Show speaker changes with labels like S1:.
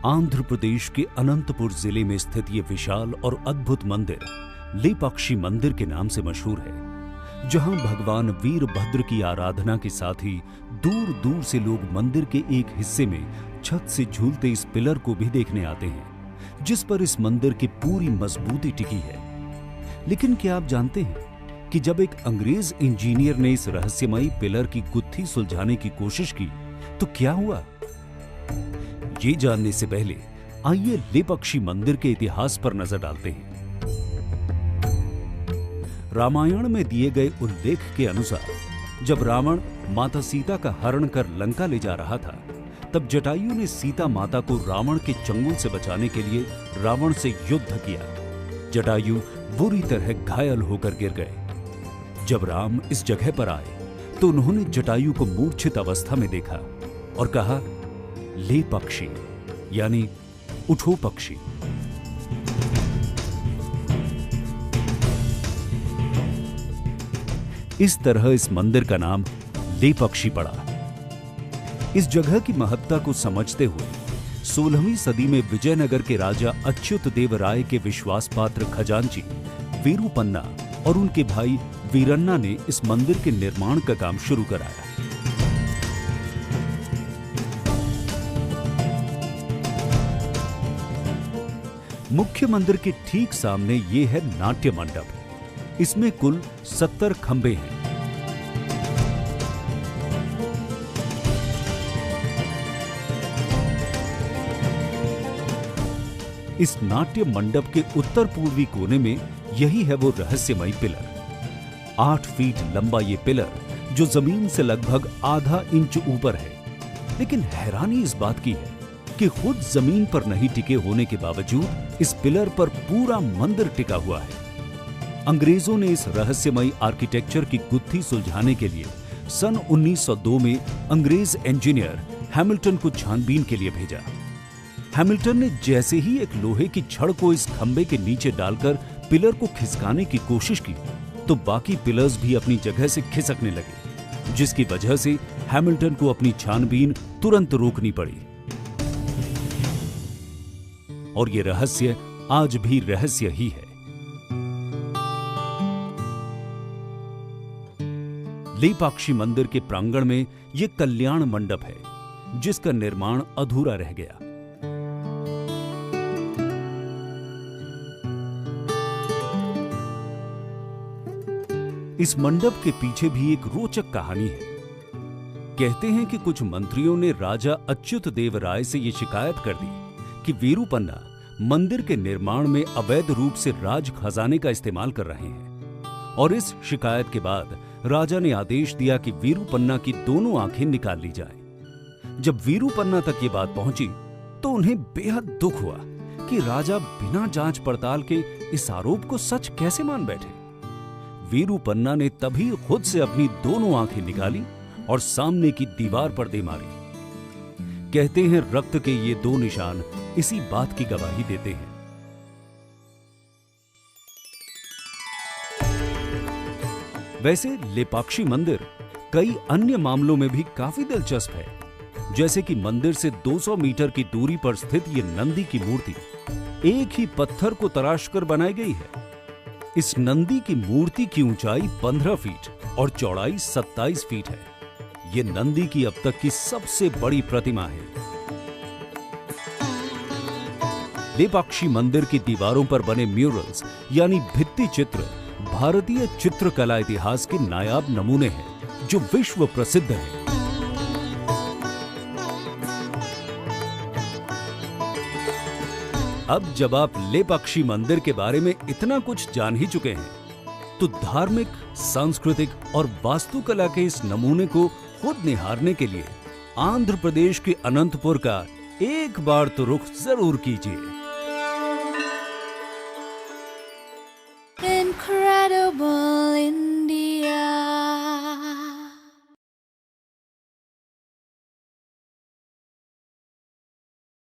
S1: आंध्र प्रदेश के अनंतपुर जिले में स्थित ये विशाल और अद्भुत मंदिर लेपाक्षी मंदिर के नाम से मशहूर है, जहां भगवान वीरभद्र की आराधना के साथ ही दूर दूर से लोग मंदिर के एक हिस्से में छत से झूलते इस पिलर को भी देखने आते हैं, जिस पर इस मंदिर की पूरी मजबूती टिकी है। लेकिन क्या आप जानते हैं कि जब एक अंग्रेज इंजीनियर ने इस रहस्यमयी पिलर की गुत्थी सुलझाने की कोशिश की तो क्या हुआ? ये जानने से पहले आइए लेपाक्षी मंदिर के इतिहास पर नजर डालते हैं। रामायण में दिए गए उल्लेख के अनुसार जब रावण माता सीता का हरण कर लंका ले जा रहा था, तब जटायु ने सीता माता को रावण के चंगुल से बचाने के लिए रावण से युद्ध किया। जटायु बुरी तरह घायल होकर गिर गए। जब राम इस जगह पर आए तो उन्होंने जटायु को मूर्छित अवस्था में देखा और कहा, ले पक्षी, यानी उठो पक्षी। इस तरह इस मंदिर का नाम लेपाक्षी पड़ा। इस जगह की महत्ता को समझते हुए 16वीं सदी में विजयनगर के राजा अच्युत देव राय के विश्वास पात्र खजांची वीरूपन्ना और उनके भाई वीरन्ना ने इस मंदिर के निर्माण का काम शुरू कराया। मुख्य मंदिर के ठीक सामने ये है नाट्य मंडप। इसमें कुल 70 खंबे हैं। इस नाट्य मंडप के उत्तर पूर्वी कोने में यही है वो रहस्यमयी पिलर। 8 फीट लंबा ये पिलर जो जमीन से लगभग आधा इंच ऊपर है। लेकिन हैरानी इस बात की है कि खुद जमीन पर नहीं टिके होने के बावजूद इस पिलर पर पूरा मंदिर टिका हुआ है। अंग्रेजों ने इस रहस्यमयी आर्किटेक्चर की गुत्थी सुलझाने के लिए सन 1902 में अंग्रेज इंजीनियर हैमिल्टन को छानबीन के लिए भेजा। हैमिल्टन ने जैसे ही एक लोहे की छड़ को इस खंबे के नीचे डालकर पिलर को खिसकाने की कोशिश की तो बाकी पिलर्स भी अपनी जगह से खिसकने लगे, जिसकी वजह से हैमिल्टन को अपनी छानबीन तुरंत रोकनी पड़ी। और ये रहस्य आज भी रहस्य ही है। लेपाक्षी मंदिर के प्रांगण में यह कल्याण मंडप है, जिसका निर्माण अधूरा रह गया। इस मंडप के पीछे भी एक रोचक कहानी है। कहते हैं कि कुछ मंत्रियों ने राजा अच्युत देव राय से यह शिकायत कर दी कि वीरूपन्ना मंदिर के निर्माण में अवैध रूप से राज खजाने का इस्तेमाल कर रहे हैं। और इस शिकायत के बाद राजा ने आदेश दिया कि वीरूपन्ना की दोनों आंखें निकाल ली जाएं। जब वीरूपन्ना तक ये बात पहुंची तो उन्हें बेहद दुख हुआ कि राजा बिना जांच पड़ताल के इस आरोप को सच कैसे मान बैठे। वीरूपन्ना ने तभी खुद से अपनी दोनों आंखें निकाली और सामने की दीवार पर दे मारी। कहते हैं रक्त के ये 2 निशान इसी बात की गवाही देते हैं। वैसे लेपाक्षी मंदिर कई अन्य मामलों में भी काफी दिलचस्प है, जैसे कि मंदिर से 200 मीटर की दूरी पर स्थित ये नंदी की मूर्ति एक ही पत्थर को तराशकर बनाई गई है। इस नंदी की मूर्ति की ऊंचाई 15 फीट और चौड़ाई 27 फीट है। ये नंदी की अब तक की सबसे बड़ी प्रतिमा है। लेपाक्षी मंदिर की दीवारों पर बने म्यूरल्स यानी भित्ति चित्र भारतीय चित्रकला इतिहास के नायाब नमूने हैं, जो विश्व प्रसिद्ध है। अब जब आप लेपाक्षी मंदिर के बारे में इतना कुछ जान ही चुके हैं, तो धार्मिक, सांस्कृतिक और वास्तुकला के इस नमूने को खुद निहारने के लिए आंध्र प्रदेश के अनंतपुर का एक बार तो रुख जरूर कीजिए।
S2: Incredible.